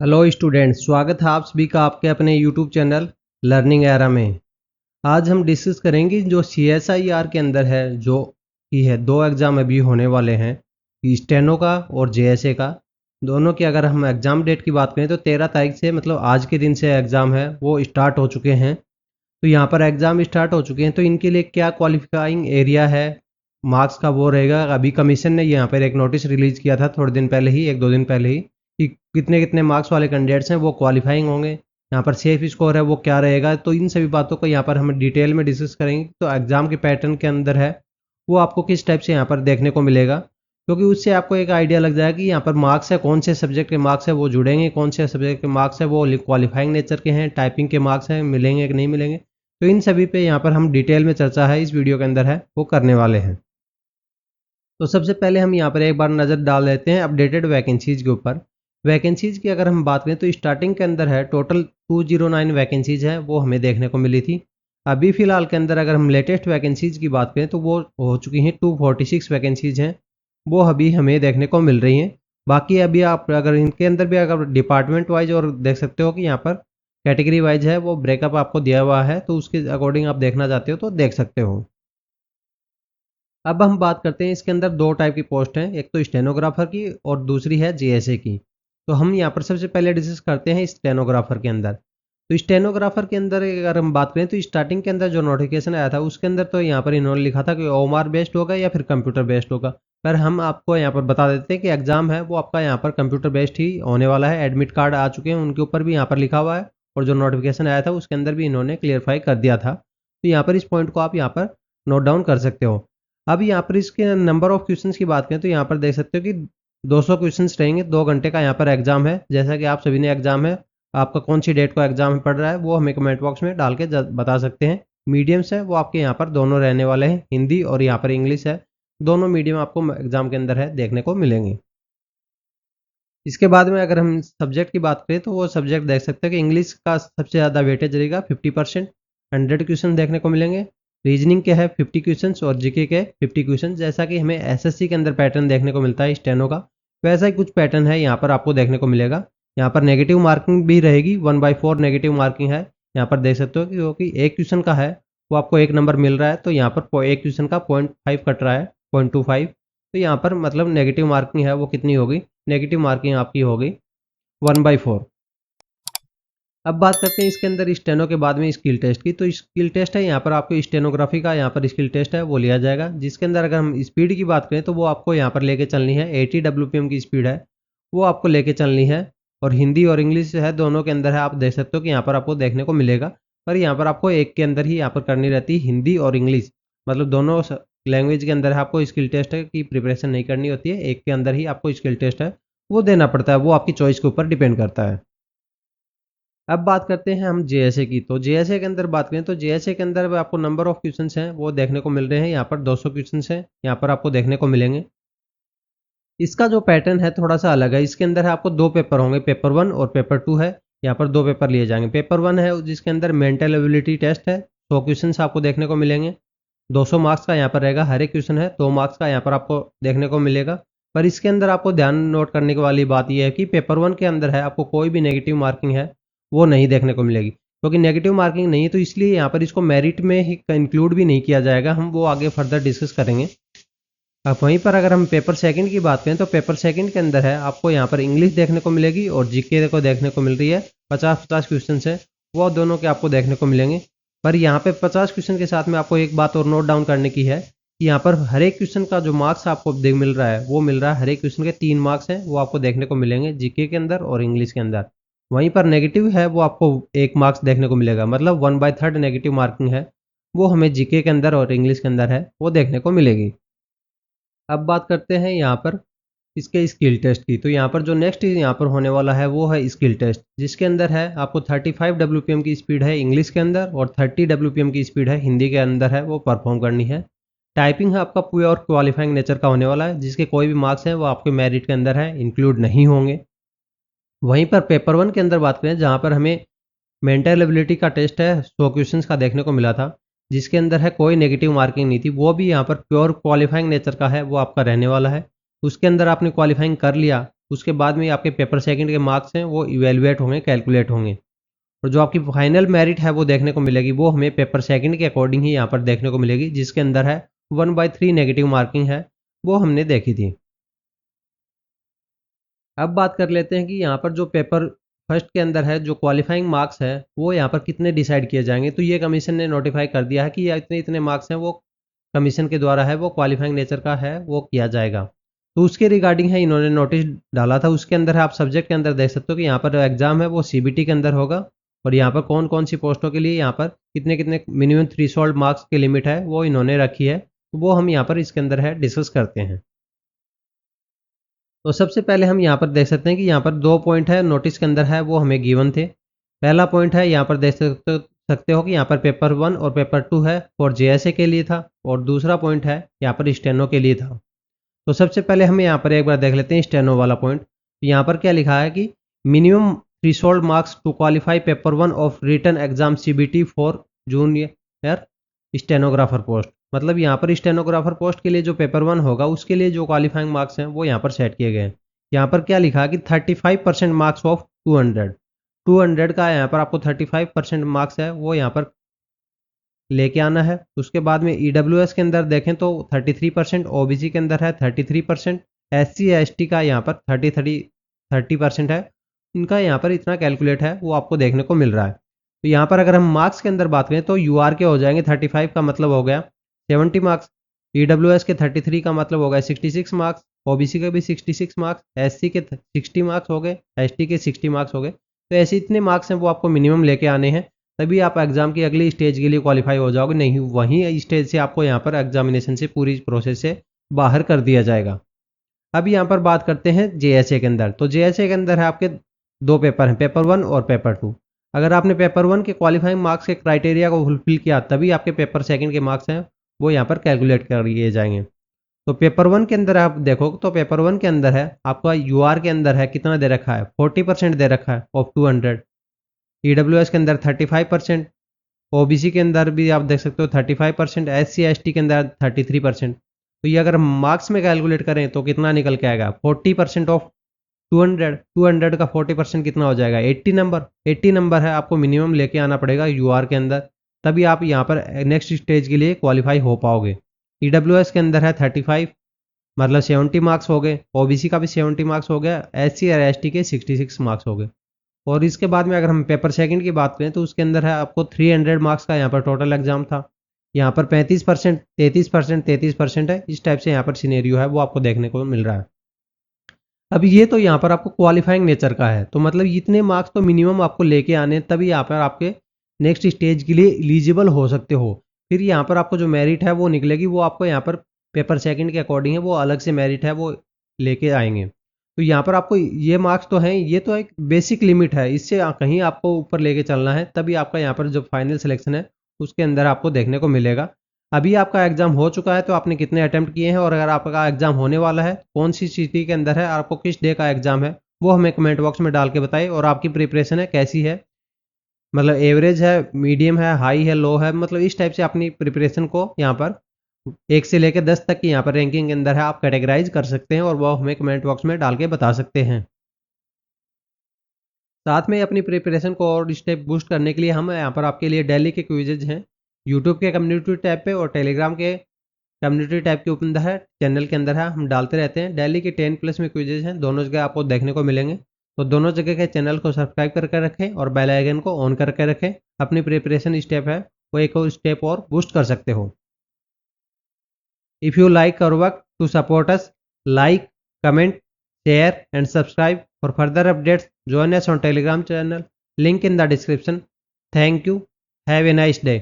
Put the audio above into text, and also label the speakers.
Speaker 1: Hello students, स्वागत है आप सभी का आपके अपने यूट्यूब चैनल लर्निंग एरा में। आज हम डिस्कस करेंगे जो CSIR के अंदर है, जो कि है दो एग्ज़ाम अभी होने वाले हैं, स्टेनो का और JSA का। दोनों की अगर हम एग्ज़ाम डेट की बात करें तो 13 तारीख से, मतलब आज के दिन से एग्ज़ाम है वो स्टार्ट हो चुके हैं। तो यहाँ पर एग्ज़ाम स्टार्ट हो चुके हैं, तो इनके लिए क्या क्वालिफाइंग एरिया है, मार्क्स का वो रहेगा। अभी कमीशन ने यहाँ पर एक नोटिस रिलीज़ किया था थोड़े दिन पहले ही, 1-2 दिन पहले ही, कि कितने कितने मार्क्स वाले कैंडिडेट्स हैं वो क्वालिफाइंग होंगे। यहाँ पर सेफ स्कोर है वो क्या रहेगा, तो इन सभी बातों को यहाँ पर हम डिटेल में डिस्कस करेंगे। तो एग्ज़ाम के पैटर्न के अंदर है वो आपको किस टाइप से यहाँ पर देखने को मिलेगा, क्योंकि उससे आपको एक आइडिया लग जाएगा कि यहाँ पर मार्क्स है, कौन से सब्जेक्ट के मार्क्स है वो जुड़ेंगे, कौन से सब्जेक्ट के मार्क्स है वो क्वालिफाइंग नेचर के हैं, टाइपिंग के मार्क्स हैं मिलेंगे कि नहीं मिलेंगे। तो इन सभी पे यहाँ पर हम डिटेल में चर्चा है इस वीडियो के अंदर है वो करने वाले हैं। तो सबसे पहले हम यहाँ पर एक बार नज़र डाल लेते हैं अपडेटेड वैकेंसीज़ के ऊपर। वैकेंसीज़ की अगर हम बात करें तो स्टार्टिंग के अंदर है टोटल 209 वैकेंसीज़ हैं वो हमें देखने को मिली थी। अभी फ़िलहाल के अंदर अगर हम लेटेस्ट वैकेंसीज़ की बात करें तो वो हो चुकी हैं 246 वैकेंसीज़ हैं, वो अभी हमें देखने को मिल रही हैं। बाकी अभी आप अगर इनके अंदर भी अगर डिपार्टमेंट वाइज और देख सकते हो कि यहाँ पर कैटेगरी वाइज है वो ब्रेकअप आपको दिया हुआ है, तो उसके अकॉर्डिंग आप देखना चाहते हो तो देख सकते हो। अब हम बात करते हैं, इसके अंदर दो टाइप की पोस्ट हैं, एक तो स्टेनोग्राफर की और दूसरी है JSA की। तो हम यहाँ पर सबसे पहले डिस्कस करते हैं स्टेनोग्राफर के अंदर। तो स्टेनोग्राफर के अंदर अगर हम बात करें तो स्टार्टिंग के अंदर जो नोटिफिकेशन आया था उसके अंदर तो यहाँ पर इन्होंने लिखा था कि OMR बेस्ड होगा या फिर कंप्यूटर बेस्ड होगा। पर हम आपको यहाँ पर बता देते हैं कि एग्जाम है वो आपका यहाँ पर कंप्यूटर बेस्ड ही होने वाला है। एडमिट कार्ड आ चुके हैं, उनके ऊपर भी यहाँ पर लिखा हुआ है, और जो नोटिफिकेशन आया था उसके अंदर भी इन्होंने क्लियरफाई कर दिया था। तो यहाँ पर इस पॉइंट को आप यहाँ पर नोट डाउन कर सकते हो। अब यहाँ पर इसके नंबर ऑफ क्वेश्चंस की बात करें तो यहाँ पर देख सकते हो कि 200 क्वेश्चंस रहेंगे, 2 घंटे का यहाँ पर एग्जाम है। जैसा कि आप सभी ने एग्जाम है, आपका कौन सी डेट को एग्जाम पड़ रहा है वो हमें कमेंट बॉक्स में डाल के बता सकते हैं। मीडियम्स है वो आपके यहाँ पर दोनों रहने वाले हैं, हिंदी और यहाँ पर इंग्लिश है। दोनों मीडियम आपको एग्जाम के अंदर है देखने को मिलेंगे। इसके बाद में अगर हम सब्जेक्ट की बात करें तो वो सब्जेक्ट देख सकते हैं कि इंग्लिश का सबसे ज़्यादा वेटेज रहेगा 50%, 100 क्वेश्चन देखने को मिलेंगे। रीजनिंग के है 50 क्वेश्चन और जीके के 50 क्वेश्चन। जैसा कि हमें एसएससी के अंदर पैटर्न देखने को मिलता है स्टेनो का, वैसा ही कुछ पैटर्न है यहाँ पर आपको देखने को मिलेगा। यहाँ पर नेगेटिव मार्किंग भी रहेगी, 1/4 नेगेटिव मार्किंग है। यहाँ पर देख सकते हो कि क्योंकि एक क्वेश्चन का है वो आपको 1 नंबर मिल रहा है, तो यहाँ पर एक क्वेश्चन का 0.5 कट रहा है, 0.25। तो यहाँ पर मतलब नेगेटिव मार्किंग है वो कितनी होगी, नेगेटिव मार्किंग आपकी होगी 1/4। अब बात करते हैं इसके अंदर स्टेनो के बाद में स्किल टेस्ट की। तो स्किल टेस्ट है यहाँ पर आपको स्टेनोग्राफी का, यहाँ पर स्किल टेस्ट है वो लिया जाएगा, जिसके अंदर अगर हम स्पीड की बात करें तो वो आपको यहाँ पर लेके चलनी है 80 WPM की स्पीड है वो आपको लेके चलनी है। और हिंदी और इंग्लिश है दोनों के अंदर है, आप देख सकते हो कि यहाँ पर आपको देखने को मिलेगा। पर यहाँ पर आपको एक के अंदर ही यहाँ पर करनी रहती है, हिंदी और इंग्लिश, मतलब दोनों लैंग्वेज के अंदर है आपको स्किल टेस्ट की प्रिपरेशन नहीं करनी होती है, एक के अंदर ही आपको स्किल टेस्ट है वो देना पड़ता है, वो आपकी चॉइस के ऊपर डिपेंड करता है। अब बात करते हैं हम JSA की। तो JSA के अंदर बात करें तो JSA के अंदर आपको नंबर ऑफ क्वेश्चंस हैं वो देखने को मिल रहे हैं, यहाँ पर 200 क्वेश्चंस हैं यहाँ पर आपको देखने को मिलेंगे। इसका जो पैटर्न है थोड़ा सा अलग है, इसके अंदर है आपको 2 पेपर होंगे, पेपर 1 और पेपर 2 है। यहाँ पर 2 पेपर लिए जाएंगे। पेपर 1 है जिसके अंदर मेंटल एबिलिटी टेस्ट है, 100 क्वेश्चन आपको देखने को मिलेंगे, 200 मार्क्स का यहाँ पर रहेगा। हर एक क्वेश्चन है 2 मार्क्स का यहाँ पर आपको देखने को मिलेगा। पर इसके अंदर आपको ध्यान नोट करने वाली बात यह है कि पेपर 1 के अंदर है आपको कोई भी नेगेटिव मार्किंग है वो नहीं देखने को मिलेगी, क्योंकि नेगेटिव मार्किंग नहीं है तो इसलिए यहाँ पर इसको मेरिट में ही इंक्लूड भी नहीं किया जाएगा, हम वो आगे फर्दर डिस्कस करेंगे। अब वहीं पर अगर हम पेपर सेकंड की बात करें तो पेपर सेकंड के अंदर है आपको यहाँ पर इंग्लिश देखने को मिलेगी और जीके को देखने को मिल रही है। 50-50 क्वेश्चन है वो दोनों के आपको देखने को मिलेंगे। पर यहाँ पे 50 क्वेश्चन के साथ में आपको एक बात और नोट डाउन करने की है कि यहाँ पर हर एक क्वेश्चन का जो मार्क्स आपको मिल रहा है वो मिल रहा है, हर एक क्वेश्चन के 3 मार्क्स हैं वो आपको देखने को मिलेंगे जीके के अंदर और इंग्लिश के अंदर। वहीं पर नेगेटिव है वो आपको 1 मार्क्स देखने को मिलेगा, मतलब 1/3 नेगेटिव मार्किंग है वो हमें जीके के अंदर और इंग्लिश के अंदर है वो देखने को मिलेगी। अब बात करते हैं यहाँ पर इसके स्किल टेस्ट की। तो यहाँ पर जो नेक्स्ट यहाँ पर होने वाला है वो है स्किल टेस्ट, जिसके अंदर है आपको 35 WPM की स्पीड है इंग्लिश के अंदर और 30 WPM की स्पीड है हिंदी के अंदर है वो परफॉर्म करनी है। टाइपिंग है आपका प्योर क्वालिफाइंग नेचर का होने वाला है, जिसके कोई भी मार्क्स हैं वो आपके मेरिट के अंदर है इंक्लूड नहीं होंगे। वहीं पर पेपर 1 के अंदर बात करें जहाँ पर हमें मेंटल एबिलिटी का टेस्ट है 100 क्वेश्चंस का देखने को मिला था, जिसके अंदर है कोई नेगेटिव मार्किंग नहीं थी, वो भी यहाँ पर प्योर क्वालिफाइंग नेचर का है वो आपका रहने वाला है। उसके अंदर आपने क्वालिफाइंग कर लिया उसके बाद में आपके पेपर सेकंड के मार्क्स हैं वो इवेलुएट होंगे, कैलकुलेट होंगे। और जो आपकी फाइनल मेरिट है वो देखने को मिलेगी, वो हमें पेपर सेकंड के अकॉर्डिंग ही यहाँ पर देखने को मिलेगी, जिसके अंदर है 1/3 नेगेटिव मार्किंग है, वो हमने देखी थी। अब बात कर लेते हैं कि यहाँ पर जो पेपर फर्स्ट के अंदर है जो क्वालिफाइंग मार्क्स है वो यहाँ पर कितने डिसाइड किए जाएंगे। तो ये कमीशन ने नोटिफाई कर दिया है कि ये इतने इतने मार्क्स हैं वो कमीशन के द्वारा है वो क्वालिफाइंग नेचर का है वो किया जाएगा। तो उसके रिगार्डिंग है इन्होंने नोटिस डाला था। उसके अंदर है आप सब्जेक्ट के अंदर देख सकते हो कि यहाँ पर एग्जाम है वो सीबीटी के अंदर होगा, और यहाँ पर कौन कौन सी पोस्टों के लिए यहाँ पर कितने कितने मिनिमम थ्रेशोल्ड मार्क्स की लिमिट है वो इन्होंने रखी है, तो वो हम यहाँ पर इसके अंदर है डिस्कस करते हैं। तो सबसे पहले हम यहाँ पर देख सकते हैं कि यहाँ पर 2 पॉइंट है नोटिस के अंदर है वो हमें गिवन थे। पहला पॉइंट है यहाँ पर देख सकते हो कि यहाँ पर पेपर 1 और पेपर 2 है और जेएसए के लिए था, और दूसरा पॉइंट है यहाँ पर स्टेनो के लिए था। तो सबसे पहले हम यहाँ पर एक बार देख लेते हैं स्टेनो वाला पॉइंट। तो यहाँ पर क्या लिखा है कि minimum threshold marks to qualify paper 1 of written exam CBT for junior stenographer post. मतलब यहाँ पर स्टेनोग्राफर पोस्ट के लिए जो पेपर 1 होगा उसके लिए जो क्वालिफाइंग मार्क्स हैं वो यहाँ पर सेट किए गए हैं। यहाँ पर क्या लिखा है कि 35% मार्क्स ऑफ 200 का यहाँ पर आपको 35% मार्क्स है वो यहाँ पर लेके आना है। उसके बाद में ईडब्ल्यूएस के अंदर देखें तो 33%, ओबीसी के अंदर है 33%, एससी एसटी का यहाँ पर 30% है। इनका यहाँ पर इतना कैलकुलेट है वो आपको देखने को मिल रहा है। तो यहाँ पर अगर हम मार्क्स के अंदर बात करें तो यूआर के हो जाएंगे 35 का मतलब हो गया 70 मार्क्स, ईडब्ल्यूएस के 33 का मतलब हो गया 66 मार्क्स, ओबीसी के भी 66 मार्क्स, एससी के 60 मार्क्स हो गए, एसटी के 60 मार्क्स हो गए। तो ऐसे इतने मार्क्स हैं वो आपको मिनिमम लेके आने हैं, तभी आप एग्जाम की अगली स्टेज के लिए क्वालिफाई हो जाओगे। नहीं वहीं स्टेज से आपको यहाँ पर एग्जामिनेशन से पूरी प्रोसेस से बाहर कर दिया जाएगा। अब यहाँ पर बात करते हैं जेएसए के अंदर। तो जेएसए के अंदर है आपके 2 पेपर हैं, पेपर 1 और पेपर 2। अगर आपने पेपर 1 के क्वालिफाइंग मार्क्स के क्राइटेरिया को फुलफिल किया तभी आपके पेपर सेकंड के मार्क्स हैं वो यहाँ पर कैलकुलेट कर लिए जाएंगे। तो पेपर 1 के अंदर आप देखो तो पेपर 1 के अंदर है आपका यूआर के अंदर है कितना दे रखा है 40% दे रखा है ऑफ 200, ईडब्ल्यूएस के अंदर 35%, ओबीसी के अंदर भी आप देख सकते हो 35%, एससी एसटी के अंदर 33%। तो ये अगर हम मार्क्स में कैलकुलेट करें तो कितना निकल के आएगा 40% ऑफ 200 का 40% कितना हो जाएगा 80 नंबर है आपको मिनिमम लेके आना पड़ेगा यूआर के अंदर, तभी आप यहाँ पर नेक्स्ट स्टेज के लिए क्वालिफाई हो पाओगे। ईडब्ल्यूएस के अंदर है 35 मतलब 70 मार्क्स हो गए, ओबीसी का भी 70 मार्क्स हो गया, एससी और एसटी के 66 मार्क्स हो गए। और इसके बाद में अगर हम पेपर सेकंड की बात करें तो उसके अंदर है आपको 300 मार्क्स का यहाँ पर टोटल एग्जाम था। यहाँ पर 35%, 33%, 33% है। इस टाइप से यहाँ पर सिनेरियो है वो आपको देखने को मिल रहा है। अब ये तो यहाँ पर आपको क्वालिफाइंग नेचर का है, तो मतलब इतने मार्क्स तो मिनिमम आपको लेके आने तभी यहाँ पर आपके नेक्स्ट स्टेज के लिए एलिजिबल हो सकते हो। फिर यहाँ पर आपको जो मेरिट है वो निकलेगी, वो आपको यहाँ पर पेपर सेकंड के अकॉर्डिंग है वो अलग से मेरिट है वो लेके आएंगे। तो यहाँ पर आपको ये मार्क्स तो हैं, ये तो एक बेसिक लिमिट है, इससे कहीं आपको ऊपर लेके चलना है तभी आपका यहाँ पर जो फाइनल सिलेक्शन है उसके अंदर आपको देखने को मिलेगा। अभी आपका एग्जाम हो चुका है तो आपने कितने अटेम्प्ट किए हैं, और अगर आपका एग्जाम होने वाला है कौन सी सिटी के अंदर है, आपको किस डे का एग्जाम है, वो हमें कमेंट बॉक्स में डाल के बताइए। और आपकी प्रिपरेशन है कैसी है, मतलब एवरेज है, मीडियम है, हाई है, लो है, मतलब इस टाइप से अपनी प्रिपरेशन को यहाँ पर 1 से लेकर 10 तक की यहाँ पर रैंकिंग के अंदर है आप कैटेगराइज कर सकते हैं, और वो हमें कमेंट बॉक्स में डाल के बता सकते हैं। साथ में अपनी प्रिपरेशन को और स्टेप बूस्ट करने के लिए हम यहाँ पर आपके लिए डेली के क्विजेज हैं यूट्यूब के कम्युनिटी टैब पे, और टेलीग्राम के कम्युनिटी टैब के अंदर है, चैनल के अंदर है, हम डालते रहते हैं। डेली के 10+ में क्विजेज हैं, दोनों जगह आपको देखने को मिलेंगे। तो दोनों जगह के चैनल को सब्सक्राइब करके रखें और बेल आइकन को ऑन करके रखें। अपनी प्रिपरेशन स्टेप है वो एक और स्टेप और बूस्ट कर सकते हो। If you like our work, to support us, like, comment, share and subscribe. For further updates, join us on Telegram channel. Link in the description. Thank you. Have a nice day.